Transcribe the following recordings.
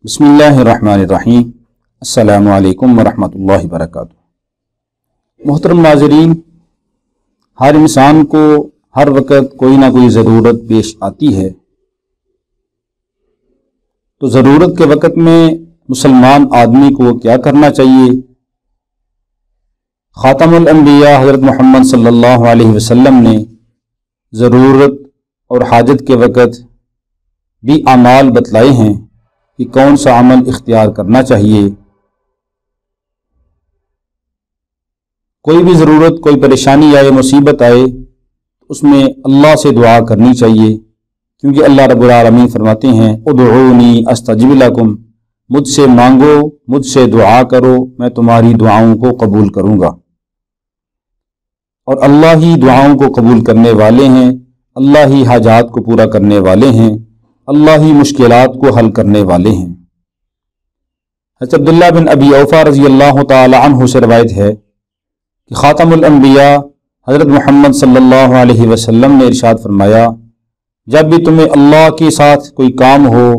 بسم اللہ الرحمن الرحیم۔ السلام علیکم ورحمۃ اللہ وبرکاتہ۔ محترم ناظرین، ہر انسان کو ہر وقت کوئی نہ کوئی ضرورت پیش آتی ہے، تو ضرورت کے وقت میں مسلمان آدمی کو کیا کرنا چاہیے؟ خاتم الانبیاء حضرت محمد صلی اللہ علیہ وسلم نے ضرورت اور حاجت کے وقت بھی اعمال بتلائے ہیں کہ کون سا عمل اختیار کرنا چاہیے۔ کوئی بھی ضرورت، کوئی پریشانی آئے، مصیبت آئے، اس میں اللہ سے دعا کرنی چاہیے، کیونکہ اللہ رب العالمین فرماتے ہیں ادعونی استجب لکم، مجھ سے مانگو، مجھ سے دعا کرو، میں تمہاری دعاؤں کو قبول کروں گا۔ اور اللہ ہی دعاؤں کو قبول کرنے والے ہیں، اللہ ہی حاجات کو پورا کرنے والے ہیں، اللہ ہی مشکلات کو حل کرنے والے ہیں۔ حضرت عبداللہ بن ابی اوفا رضی اللہ تعالی عنہ سے روایت ہے کہ خاتم الانبیاء حضرت محمد صلی اللہ علیہ وسلم نے ارشاد فرمایا، جب بھی تمہیں اللہ کے ساتھ کوئی کام ہو،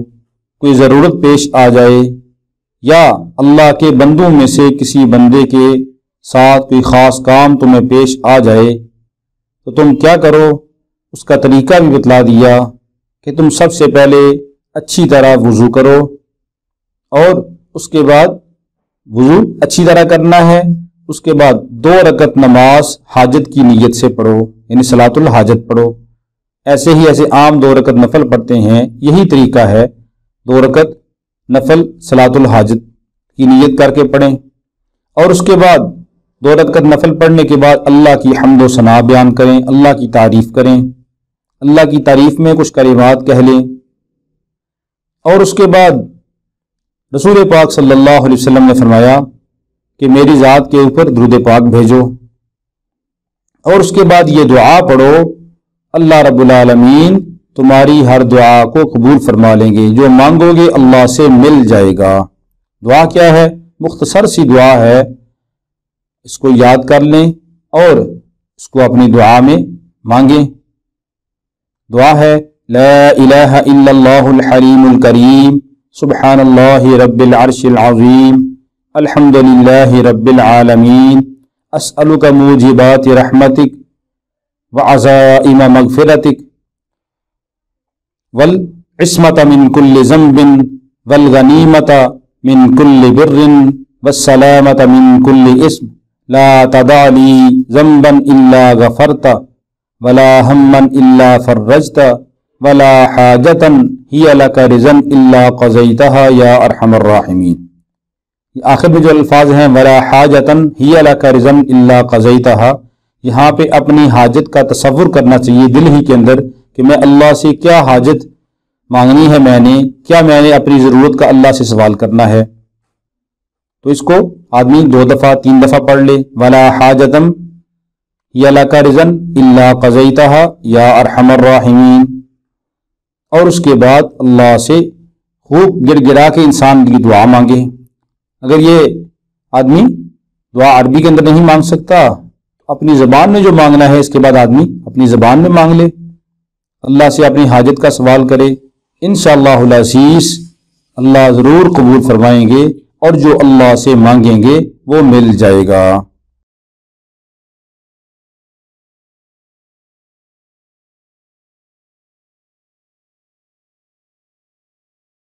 کوئی ضرورت پیش آ جائے، یا اللہ کے بندوں میں سے کسی بندے کے ساتھ کوئی خاص کام تمہیں پیش آ جائے، تو تم کیا کرو؟ اس کا طریقہ بھی بتلا دیا کہ تم سب سے پہلے اچھی طرح وضو کرو، اور اس کے بعد وضو اچھی طرح کرنا ہے، اس کے بعد 2 رکعت نماز حاجت کی نیت سے پڑھو، یعنی صلاۃ الحاجت پڑھو۔ ایسے عام 2 رکعت نفل پڑھتے ہیں، یہی طریقہ ہے، 2 رکعت نفل صلاۃ الحاجت کی نیت کر کے پڑھیں، اور اس کے بعد 2 رکعت نفل پڑھنے کے بعد اللہ کی حمد و ثنا بیان کریں، اللہ کی تعریف کریں، اللہ کی تعریف میں کچھ کلمات کہہ لیں، اور اس کے بعد رسول پاک صلی اللہ علیہ وسلم نے فرمایا کہ میری ذات کے اوپر درود پاک بھیجو، اور اس کے بعد یہ دعا پڑھو، اللہ رب العالمین تمہاری ہر دعا کو قبول فرما لیں گے، جو مانگو گے اللہ سے مل جائے گا۔ دعا کیا ہے؟ مختصر سی دعا ہے، اس کو یاد کر لیں اور اس کو اپنی دعا میں مانگیں۔ دعا ہے لا الہ الا اللہ الحلیم الکریم، سبحان اللہ رب العرش العظیم، الحمد للہ رب العالمین، اسألک موجبات رحمتک وعزائم مغفرتک والعصمت من کل ذنب والغنیمت من کل بر والسلامت من کل اسم، لا تدع لی ذنبا الا غفرت ولا ہما الا فرجت ولا حاجتا ہی لک رضا الا قضیتها یا ارحم الراحمین۔ آخر میں جو الفاظ ہیں ولا حاجتا ہی لک رضا الا قضیتها، یہاں پہ اپنی حاجت کا تصور کرنا چاہیے دل ہی کے اندر کہ میں اللہ سے کیا حاجت مانگنی ہے، میں نے اپنی ضرورت کا اللہ سے سوال کرنا ہے۔ تو اس کو آدمی 2 دفعہ 3 دفعہ پڑھ لے، ولا حاجتا یا لک رضا الا قضیتها یا ارحم الراحمین، اور اس کے بعد اللہ سے خوب گر گرا کے انسان کی دعا مانگے۔ اگر یہ آدمی دعا عربی کے اندر نہیں مانگ سکتا، اپنی زبان میں جو مانگنا ہے اس کے بعد آدمی اپنی زبان میں مانگ لے، اللہ سے اپنی حاجت کا سوال کرے، انشاءاللہ العزیز اللہ ضرور قبول فرمائیں گے، اور جو اللہ سے مانگیں گے وہ مل جائے گا۔